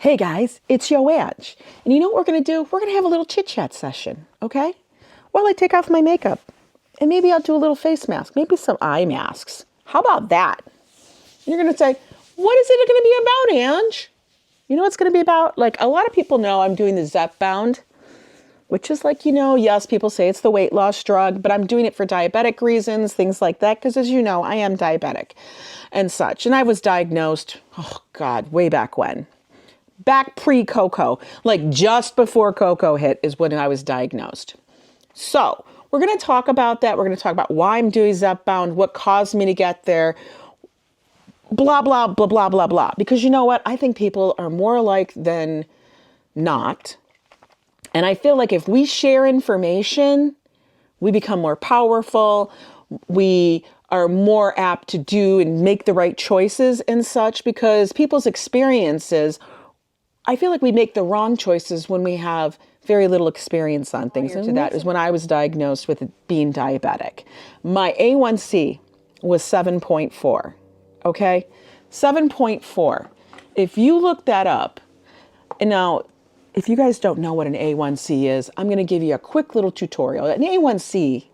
Hey guys, it's Yo Ang. And you know what we're going to do? We're going to have a little chit chat session, okay? While I take off my makeup. And maybe I'll do a little face mask, maybe some eye masks. How about that? You're going to say, what is it going to be about, Ange? You know what it's going to be about? Like, a lot of people know I'm doing the Zepbound, which is like, yes, people say it's the weight loss drug, but I'm doing it for diabetic reasons, things like that, because as you know, I am diabetic and such. And I was diagnosed, oh God, way back when. Back pre-Koko, like just before Koko hit is when I was diagnosed. So we're going to talk about that. We're going to talk about why I'm doing Zepbound, what caused me to get there, blah, blah, blah, blah, blah, blah. Because you know what? I think people are more alike than not. And I feel like if we share information, we become more powerful. We are more apt to do and make the right choices and such, because people's experiences, I feel like we make the wrong choices when we have very little experience on things. And that is when I was diagnosed with being diabetic. My A1C was 7.4, okay? 7.4. If you look that up, and now, if you guys don't know what an A1C is, I'm going to give you a quick little tutorial. An A1C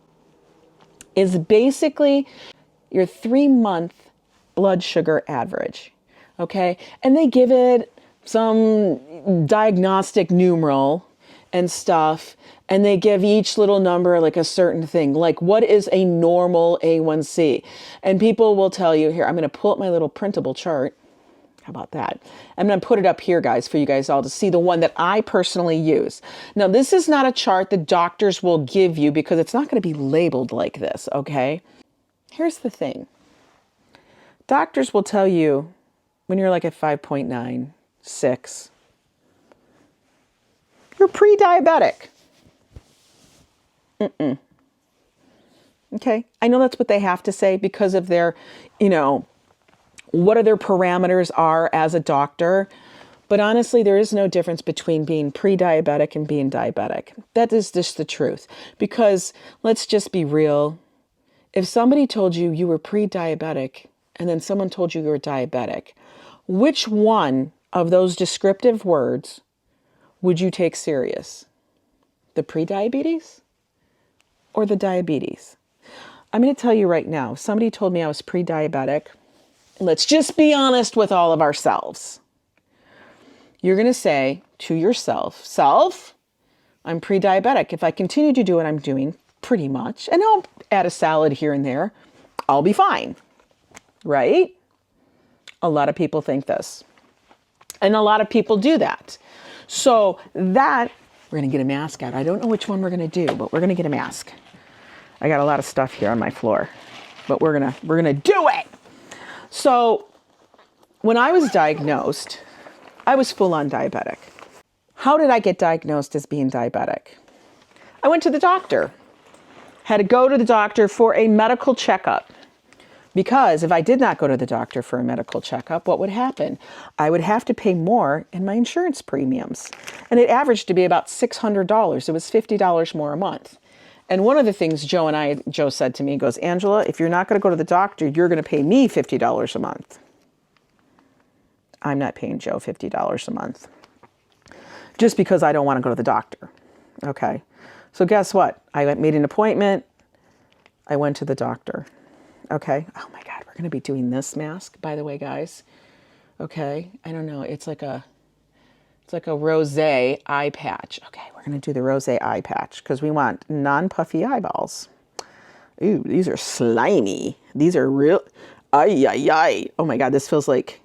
is basically your 3-month blood sugar average, okay? And they give it some diagnostic numeral and stuff, and they give each little number like a certain thing, like what is a normal A1C? And people will tell you, here, I'm going to pull up my little printable chart. How about that? I'm going to put it up here, guys, for you guys all to see the one that I personally use. Now, this is not a chart that doctors will give you because it's not going to be labeled like this, okay? Here's the thing. Doctors will tell you when you're like at 5.9, 6, you're pre-diabetic. Okay, I know that's what they have to say because of their, what are their parameters are as a doctor. But honestly, there is no difference between being pre-diabetic and being diabetic. That is just the truth. Because let's just be real. If somebody told you you were pre-diabetic and then someone told you you were diabetic, which one of those descriptive words would you take serious? The pre-diabetes or the diabetes? I'm going to tell you right now, if somebody told me I was pre-diabetic, let's just be honest with all of ourselves. You're going to say to yourself, self, I'm pre-diabetic. If I continue to do what I'm doing, pretty much, and I'll add a salad here and there, I'll be fine, right? A lot of people think this. And a lot of people do that. So that, we're going to get a mask out. I don't know which one we're going to do, but we're going to get a mask. I got a lot of stuff here on my floor, but we're going to do it. So when I was diagnosed, I was full-on diabetic. How did I get diagnosed as being diabetic? I went to the doctor. Had to go to the doctor for a medical checkup. Because if I did not go to the doctor for a medical checkup, what would happen? I would have to pay more in my insurance premiums. And it averaged to be about $600. It was $50 more a month. And one of the things Joe said to me, he goes, Angela, if you're not going to go to the doctor, you're going to pay me $50 a month. I'm not paying Joe $50 a month. Just because I don't want to go to the doctor. Okay. So guess what? I made an appointment. I went to the doctor. Okay. Oh my God. We're going to be doing this mask, by the way, guys. Okay. I don't know. It's like a rosé eye patch. Okay. We're going to do the rosé eye patch because we want non-puffy eyeballs. Ooh, these are slimy. These are real. Ay, ay, ay. Oh my God. This feels like,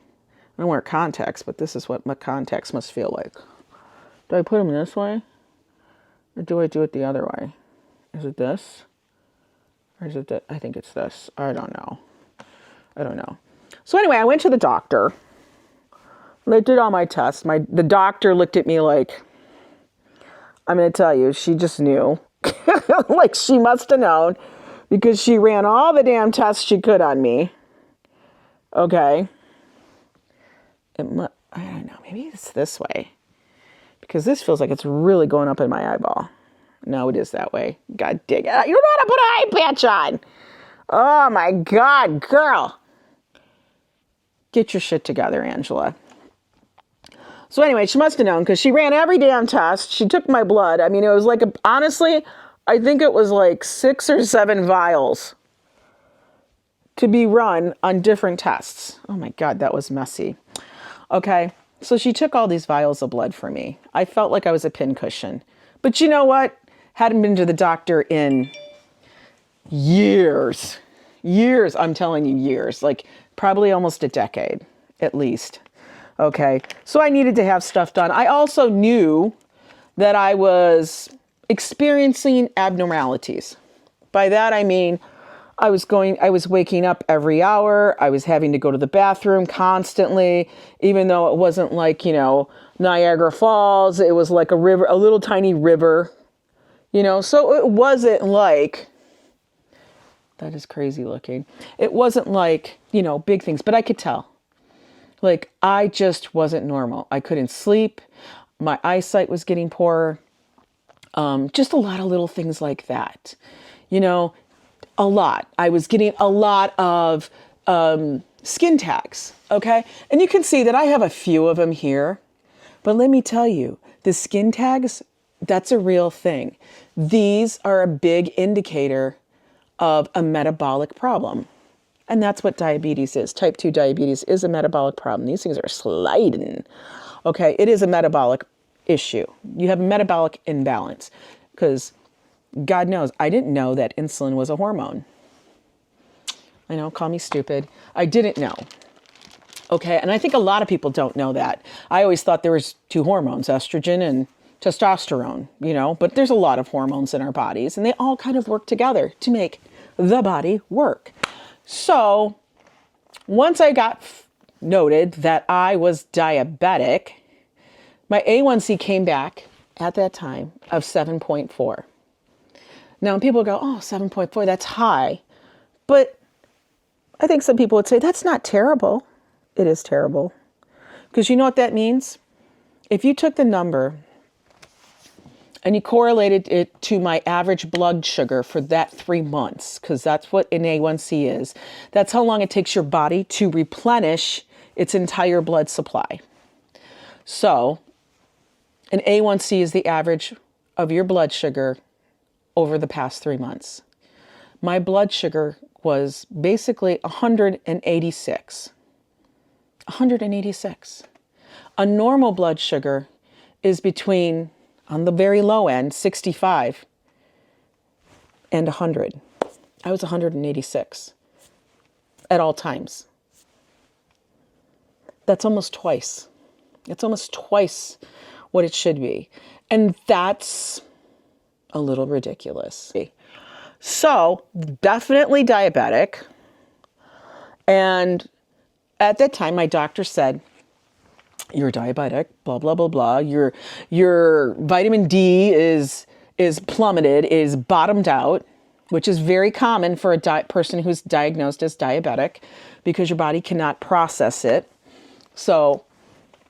I don't wear contacts, but this is what my contacts must feel like. Do I put them this way? Or do I do it the other way? Is it this? Or is it that? I think it's this. I don't know. So anyway, I went to the doctor. They did all my tests. The doctor looked at me like, I'm going to tell you, she just knew. Like she must have known because she ran all the damn tests she could on me. Okay. I don't know. Maybe it's this way. Because this feels like it's really going up in my eyeball. No, it is that way. God dang it. You don't know how to put an eye patch on. Oh my God, girl. Get your shit together, Angela. So anyway, she must have known because she ran every damn test. She took my blood. I mean, it was like, honestly, I think it was like 6 or 7 vials to be run on different tests. Oh my God, that was messy. Okay, so she took all these vials of blood for me. I felt like I was a pincushion. But you know what? Hadn't been to the doctor in years. Years, I'm telling you, years. Like probably almost a decade, at least. Okay, so I needed to have stuff done. I also knew that I was experiencing abnormalities. By that I mean I was waking up every hour. I was having to go to the bathroom constantly, even though it wasn't like, Niagara Falls. It was like a river, a little tiny river, so it wasn't like, that is crazy looking. It wasn't like, big things, but I could tell. Like, I just wasn't normal. I couldn't sleep. My eyesight was getting poorer. Just a lot of little things like that. A lot. I was getting a lot of skin tags, okay? And you can see that I have a few of them here. But let me tell you, the skin tags, that's a real thing. These are a big indicator of a metabolic problem. And that's what diabetes is. Type 2 diabetes is a metabolic problem. These things are sliding. Okay, it is a metabolic issue. You have a metabolic imbalance because God knows, I didn't know that insulin was a hormone. I know, call me stupid. I didn't know. Okay, and I think a lot of people don't know that. I always thought there was 2 hormones, estrogen and testosterone, but there's a lot of hormones in our bodies and they all kind of work together to make the body work. So once I got noted that I was diabetic, my A1C came back at that time of 7.4. Now, people go, oh, 7.4, that's high. But I think some people would say, that's not terrible. It is terrible. Because you know what that means? If you took the number and you correlated it to my average blood sugar for that 3 months, because that's what an A1C is. That's how long it takes your body to replenish its entire blood supply. So an A1C is the average of your blood sugar over the past 3 months. My blood sugar was basically 186. 186. A normal blood sugar is between, on the very low end, 65 and 100. I was 186 at all times. That's almost twice. It's almost twice what it should be. And that's a little ridiculous. So, definitely diabetic. And at that time, my doctor said, you're diabetic, blah, blah, blah, blah. Your vitamin D is plummeted, is bottomed out, which is very common for a person who's diagnosed as diabetic because your body cannot process it. So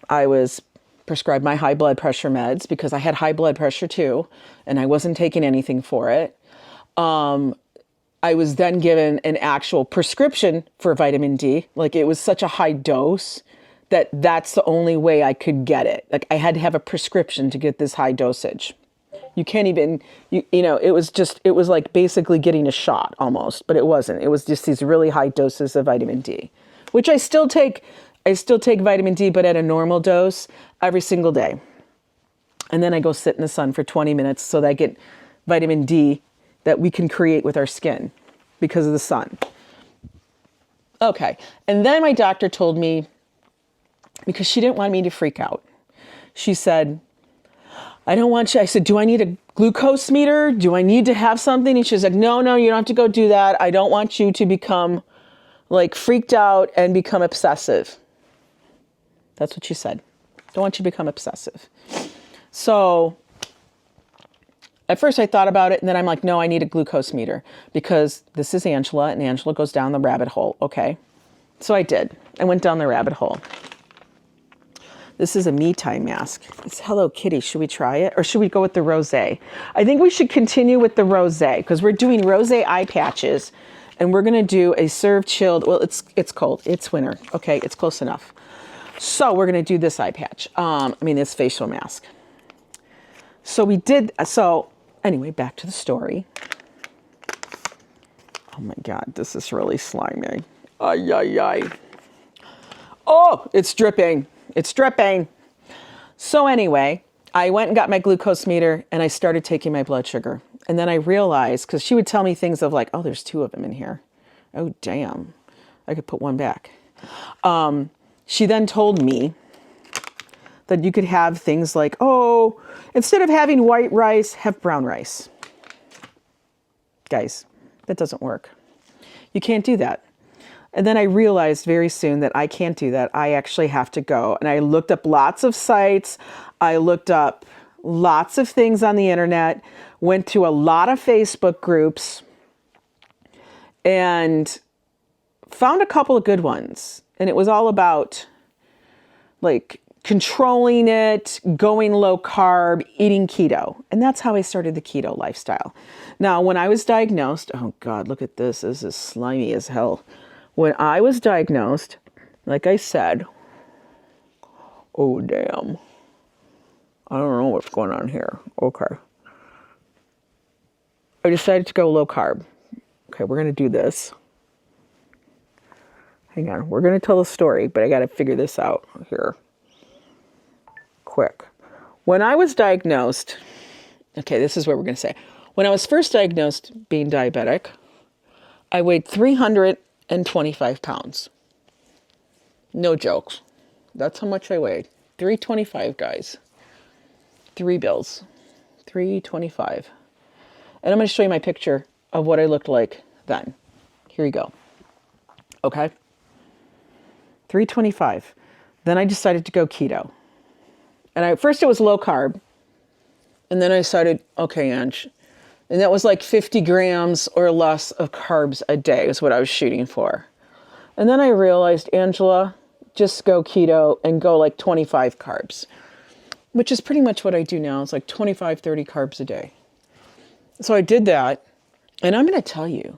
I was prescribed my high blood pressure meds because I had high blood pressure too, and I wasn't taking anything for it. I was then given an actual prescription for vitamin D. Like, it was such a high dose that's the only way I could get it. Like, I had to have a prescription to get this high dosage. You can't even, it was like basically getting a shot almost, but it wasn't. It was just these really high doses of vitamin D, which I still take vitamin D, but at a normal dose every single day. And then I go sit in the sun for 20 minutes so that I get vitamin D that we can create with our skin because of the sun. Okay. And then my doctor told me, because she didn't want me to freak out, she said, I don't want you. I said, do I need a glucose meter? Do I need to have something? And she's like, no, you don't have to go do that. I don't want you to become like freaked out and become obsessive. That's what she said. Don't want you to become obsessive. So at first I thought about it, and then I'm like, no, I need a glucose meter because this is Angela, and Angela goes down the rabbit hole. Okay. So I did. I went down the rabbit hole. This is a me time mask. It's Hello Kitty. Should we try it? Or should we go with the rosé? I think we should continue with the rosé because we're doing rosé eye patches, and we're going to do a serve chilled. Well, it's cold. It's winter. Okay. It's close enough. So we're going to do this eye patch. This facial mask. So anyway, back to the story. Oh my God, this is really slimy. Ay, ay, ay. Oh, it's dripping. It's dripping. So anyway, I went and got my glucose meter and I started taking my blood sugar. And then I realized, because she would tell me things of like, oh, there's 2 of them in here. Oh, damn. I could put 1 back. She then told me that you could have things like, oh, instead of having white rice, have brown rice. Guys, that doesn't work. You can't do that. And then I realized very soon that I can't do that. I actually have to go. And I looked up lots of sites. I looked up lots of things on the internet, went to a lot of Facebook groups, and found a couple of good ones. And it was all about like controlling it, going low carb, eating keto. And that's how I started the keto lifestyle. Now, when I was diagnosed, oh God, look at this. This is slimy as hell. When I was diagnosed, like I said, oh damn. I don't know what's going on here. Okay. I decided to go low carb. Okay, we're going to do this. Hang on. We're going to tell the story, but I got to figure this out here. Quick. When I was diagnosed, okay, this is what we're going to say. When I was first diagnosed being diabetic, I weighed 325 pounds. No jokes. That's how much I weighed. 325, guys. 3 bills. 325. And I'm going to show you my picture of what I looked like then. Here you go. Okay. 325. Then I decided to go keto. And first it was low carb. And then I decided, okay, Ange. And that was like 50 grams or less of carbs a day is what I was shooting for. And then I realized, Angela, just go keto and go like 25 carbs, which is pretty much what I do now. It's like 25, 30 carbs a day. So I did that. And I'm going to tell you,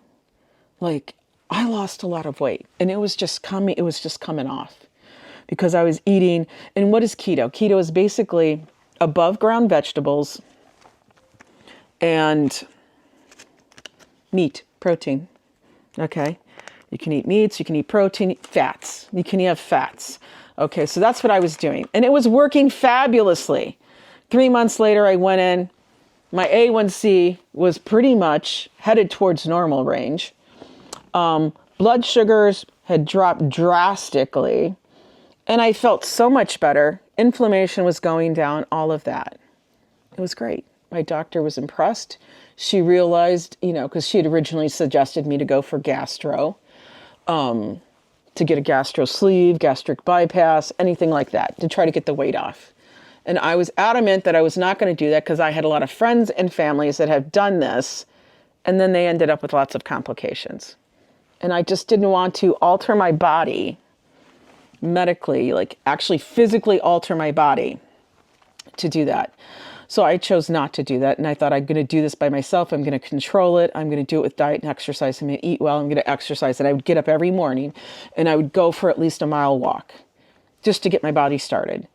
like, I lost a lot of weight and it was just coming off because I was eating. And what is keto? Keto is basically above ground vegetables and meat, protein. Okay. You can eat meats, you can eat protein, fats. You can have fats. Okay. So that's what I was doing. And it was working fabulously. 3 months later, I went in. My A1C was pretty much headed towards normal range. Blood sugars had dropped drastically. And I felt so much better. Inflammation was going down, all of that. It was great. My doctor was impressed. She realized, because she had originally suggested me to go for gastro, to get a gastro sleeve, gastric bypass, anything like that, to try to get the weight off. And I was adamant that I was not going to do that because I had a lot of friends and families that have done this, and then they ended up with lots of complications. And I just didn't want to alter my body medically, like actually physically alter my body to do that. So I chose not to do that. And I thought, I'm going to do this by myself. I'm going to control it. I'm going to do it with diet and exercise. I'm going to eat well. I'm going to exercise. And I would get up every morning and I would go for at least a mile walk just to get my body started,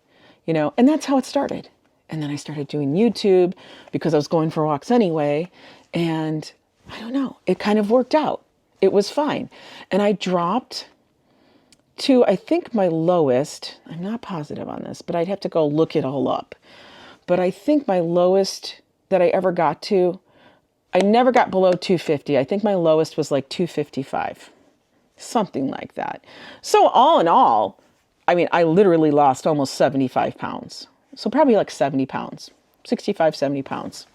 and that's how it started. And then I started doing YouTube because I was going for walks anyway. And I don't know, it kind of worked out. It was fine. And I dropped to, I think my lowest, I'm not positive on this, but I'd have to go look it all up. But I think my lowest that I ever got to, I never got below 250. I think my lowest was like 255, something like that. So all in all, I literally lost almost 75 pounds. So probably like 70 pounds, 65, 70 pounds,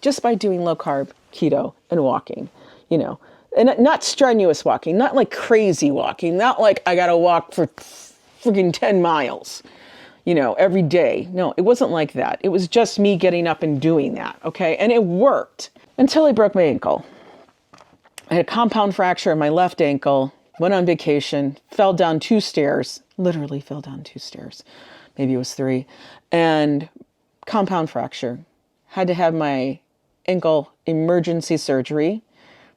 just by doing low carb, keto, and walking, and not strenuous walking, not like crazy walking, not like I got to walk for freaking 10 miles, every day. No, it wasn't like that. It was just me getting up and doing that. Okay. And it worked until I broke my ankle. I had a compound fracture in my left ankle, went on vacation, fell down 2 stairs, literally fell down 2 stairs. Maybe it was 3, and compound fracture. Had to have my ankle emergency surgery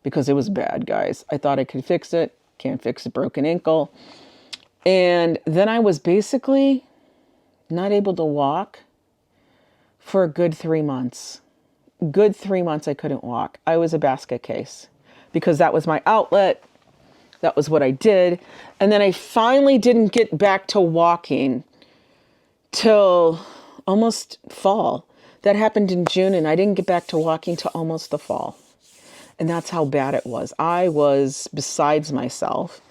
because it was bad, guys. I thought I could fix it. Can't fix a broken ankle. And then I was basically not able to walk for a good 3 months. Good 3 months I couldn't walk. I was a basket case because that was my outlet. That was what I did. And then I finally didn't get back to walking till almost fall. That happened in June, and I didn't get back to walking till almost the fall. And that's how bad it was. I was besides myself.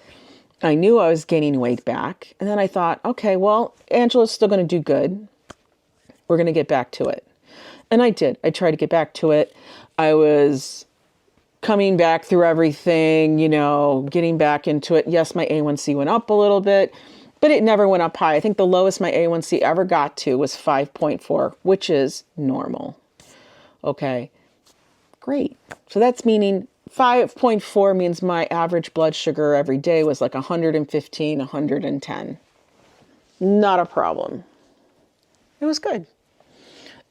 I knew I was gaining weight back. And then I thought, okay, well, Angela's still going to do good. We're going to get back to it. And I did. I tried to get back to it. I was coming back through everything, getting back into it. Yes, my A1C went up a little bit, but it never went up high. I think the lowest my A1C ever got to was 5.4, which is normal. Okay, great. So that's meaning 5.4 means my average blood sugar every day was like 115, 110. Not a problem. It was good.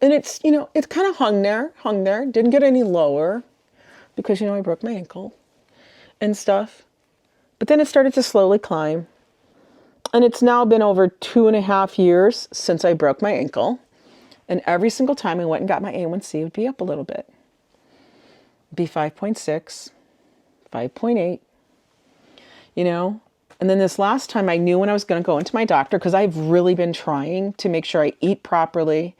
And it's kind of hung there, didn't get any lower because, I broke my ankle and stuff. But then it started to slowly climb. And it's now been over 2.5 years since I broke my ankle. And every single time I went and got my A1C, it would be up a little bit. It'd be 5.6, 5.8, And then this last time I knew when I was going to go into my doctor because I've really been trying to make sure I eat properly.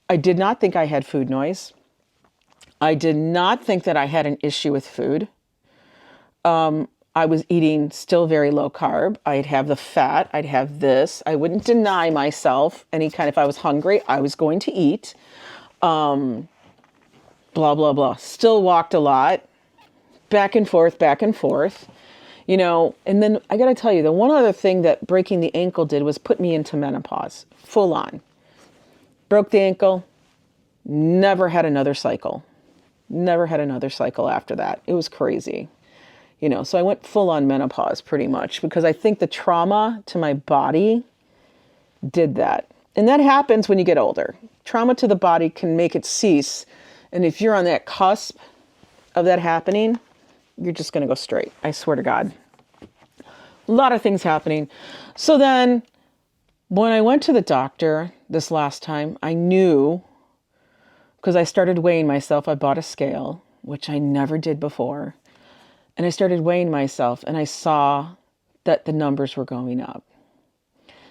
I did not think I had food noise. I did not think that I had an issue with food. I was eating still very low carb. I'd have the fat. I'd have this. I wouldn't deny myself any kind. If I was hungry, I was going to eat. Blah, blah, blah. Still walked a lot. Back and forth. And then I got to tell you, the one other thing that breaking the ankle did was put me into menopause. Full on. Broke the ankle. Never had another cycle. Never had another cycle after that. It was crazy. So I went full on menopause pretty much because I think the trauma to my body did that. And that happens when you get older. Trauma to the body can make it cease. And if you're on that cusp of that happening, you're just going to go straight. I swear to God. A lot of things happening. So then when I went to the doctor this last time, I knew because I started weighing myself. I bought a scale, which I never did before. And I started weighing myself and I saw that the numbers were going up.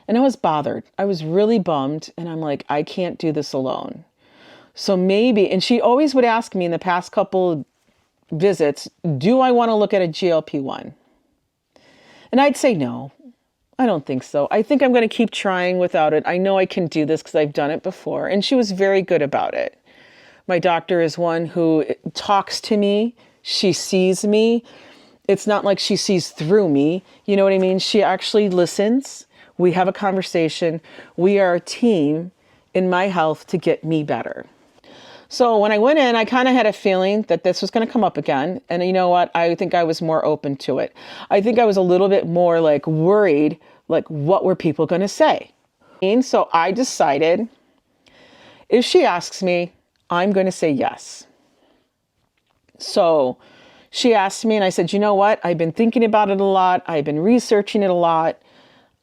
And I was bothered. I was really bummed. And I'm like, I can't do this alone. So maybe, and she always would ask me in the past couple visits, do I want to look at a GLP-1? And I'd say, no, I don't think so. I think I'm going to keep trying without it. I know I can do this because I've done it before. And she was very good about it. My doctor is one who talks to me. She sees me. It's not like she sees through me. You know what I mean? She actually listens. We have a conversation. We are a team in my health to get me better. So when I went in, I kind of had a feeling that this was going to come up again. And you know what? I think I was more open to it. I think I was a little bit more like worried, like what were people going to say? And so I decided if she asks me, I'm going to say yes. So she asked me and I said, you know what? I've been thinking about it a lot. I've been researching it a lot.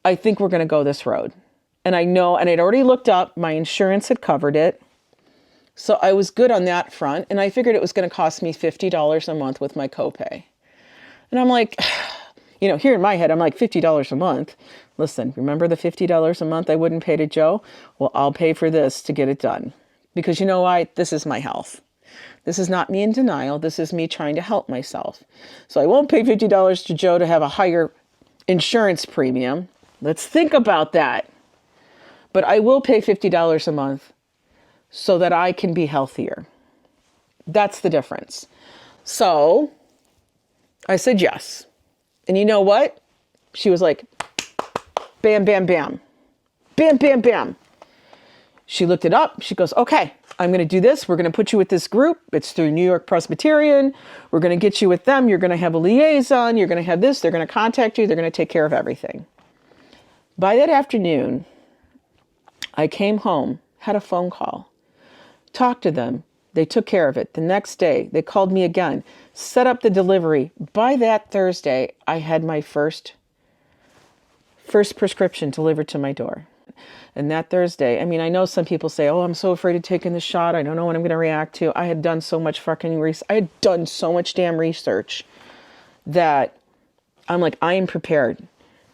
I think we're going to go this road. And I know, and I'd already looked up, my insurance had covered it. So I was good on that front. And I figured it was going to cost me $50 a month with my copay. And I'm like, here in my head, I'm like, $50 a month. Listen, remember the $50 a month I wouldn't pay to Joe? Well, I'll pay for this to get it done. Because you know why? This is my health. This is not me in denial. This is me trying to help myself. So I won't pay $50 to Joe to have a higher insurance premium. Let's think about that. But I will pay $50 a month so that I can be healthier. That's the difference. So I said yes. And you know what? She was like, bam, bam, bam. Bam, bam, bam. She looked it up. She goes, okay, I'm going to do this. We're going to put you with this group. It's through New York Presbyterian. We're going to get you with them. You're going to have a liaison. You're going to have this. They're going to contact you. They're going to take care of everything. By that afternoon, I came home, had a phone call, talked to them. They took care of it. The next day, they called me again, set up the delivery. By that Thursday, I had my first First prescription delivered to my door. And that Thursday, I mean, I know some people say, oh, I'm so afraid of taking the shot. I don't know what I'm going to react to. I had done so much fucking research. I had done so much damn research that I'm like, I am prepared.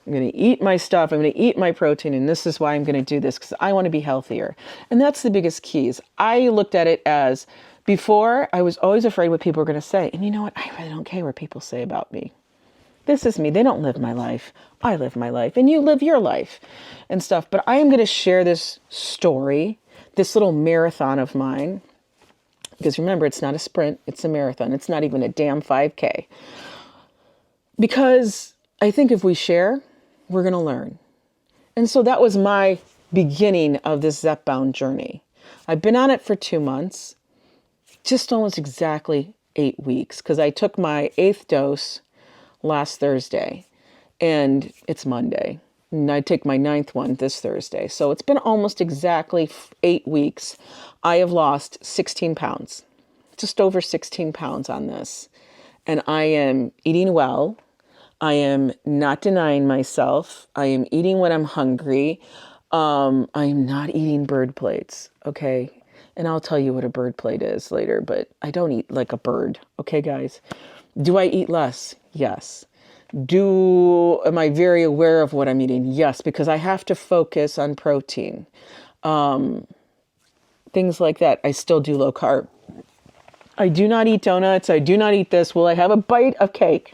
I'm going to eat my stuff. I'm going to eat my protein. And this is why I'm going to do this, because I want to be healthier. And that's the biggest keys. I looked at it as, before, I was always afraid what people were going to say. And you know what? I really don't care what people say about me. This is me. They don't live my life. I live my life. And you live your life and stuff. But I am going to share this story, this little marathon of mine. Because remember, it's not a sprint. It's a marathon. It's not even a damn 5K. Because I think if we share, we're going to learn. And so that was my beginning of this Zepbound journey. I've been on it for 2 months, just almost exactly 8 weeks, because I took my 8th dose last Thursday, and it's Monday. And I take my 9th one this Thursday. So it's been almost exactly 8 weeks. I have lost 16 pounds, just over 16 pounds on this. And I am eating well. I am not denying myself. I am eating when I'm hungry. I'm not eating bird plates, okay? And I'll tell you what a bird plate is later, but I don't eat like a bird, okay, guys? Do I eat less? Yes. Am I very aware of what I'm eating? Yes, because I have to focus on protein. Things like that. I still do low carb. I do not eat donuts. I do not eat this. Will I have a bite of cake?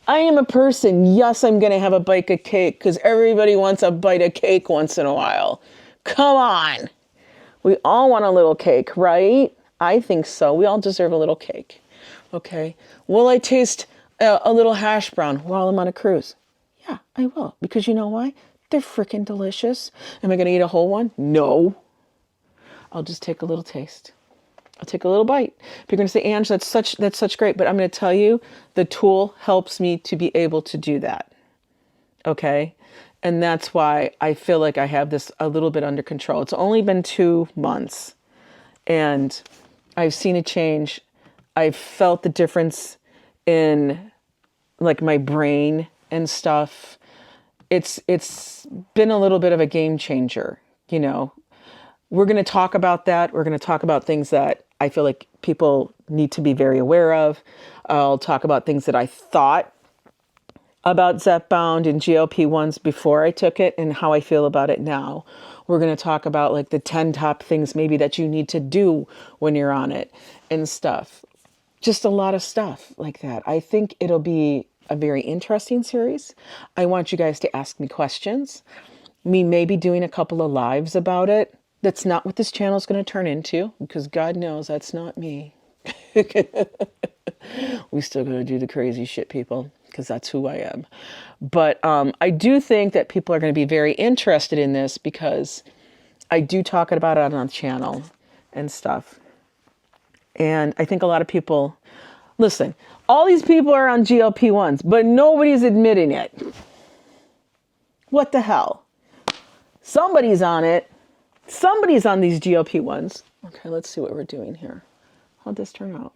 I am a person. Yes, I'm going to have a bite of cake because everybody wants a bite of cake once in a while. Come on. We all want a little cake, right? I think so. We all deserve a little cake. Okay. Will I taste a little hash brown while I'm on a cruise? Yeah, I will. Because you know why? They're freaking delicious. Am I going to eat a whole one? No. I'll just take a little taste. I'll take a little bite. If you're going to say, Ange, that's such great. But I'm going to tell you, the tool helps me to be able to do that. Okay. And that's why I feel like I have this a little bit under control. It's only been 2 months and I've seen a change. I've felt the difference in like my brain and stuff. It's been a little bit of a game changer, you know. We're going to talk about that. We're going to talk about things that I feel like people need to be very aware of. I'll talk about things that I thought about Zepbound and GLP-1s before I took it and how I feel about it now. We're going to talk about like the 10 top things maybe that you need to do when you're on it and stuff. Just a lot of stuff like that. I think it'll be a very interesting series. I want you guys to ask me questions. Me maybe doing a couple of lives about it. That's not what this channel is going to turn into because God knows that's not me. We still got to do the crazy shit, people, because that's who I am. But I do think that people are going to be very interested in this because I do talk about it on the channel and stuff. And I think a lot of people, listen, all these people are on GLP-1s, but nobody's admitting it. What the hell? Somebody's on it. Somebody's on these GLP-1s. Okay, let's see what we're doing here. How'd this turn out?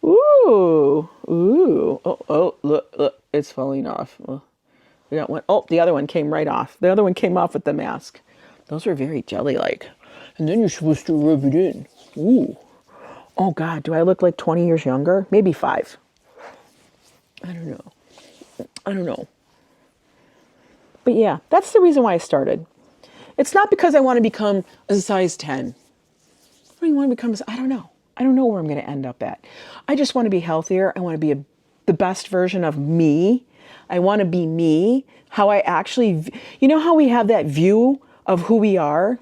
Ooh, ooh. Oh, look, it's falling off. Well, we got one. Oh, the other one came right off. The other one came off with the mask. Those are very jelly-like. And then you're supposed to rub it in. Ooh. Oh, God, do I look like 20 years younger? Maybe 5. I don't know. But yeah, that's the reason why I started. It's not because I want to become a size 10. What do you want to become? I don't know. I don't know where I'm going to end up at. I just want to be healthier. I want to be the best version of me. I want to be me. How I actually, you know how we have that view of who we are?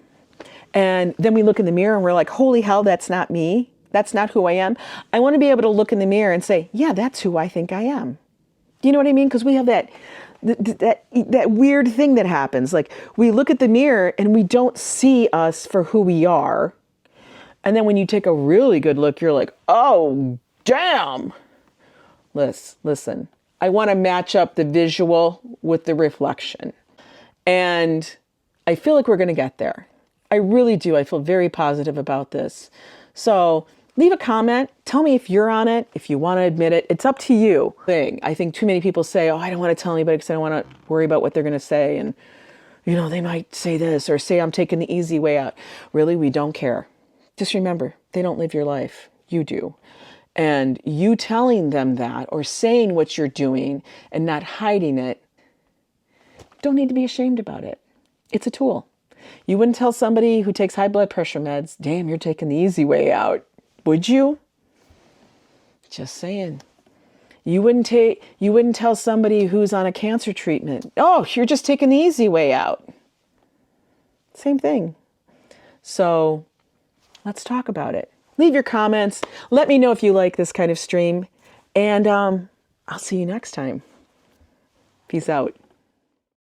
And then we look in the mirror and we're like, holy hell, that's not me. That's not who I am. I want to be able to look in the mirror and say, yeah, that's who I think I am. Do you know what I mean? Because we have that weird thing that happens. Like we look at the mirror and we don't see us for who we are. And then when you take a really good look, you're like, oh, damn. Listen, I want to match up the visual with the reflection. And I feel like we're going to get there. I really do. I feel very positive about this. So Leave a comment. Tell me if you're on it, if you want to admit it. It's up to you. I think too many people say, oh, I don't want to tell anybody because I don't want to worry about what they're going to say. And, they might say this or say I'm taking the easy way out. Really, we don't care. Just remember, they don't live your life. You do. And you telling them that or saying what you're doing and not hiding it, don't need to be ashamed about it. It's a tool. You wouldn't tell somebody who takes high blood pressure meds, damn, you're taking the easy way out. Would you? Just saying. You wouldn't tell somebody who's on a cancer treatment, oh, you're just taking the easy way out. Same thing. So let's talk about it. Leave your comments. Let me know if you like this kind of stream. And I'll see you next time. Peace out.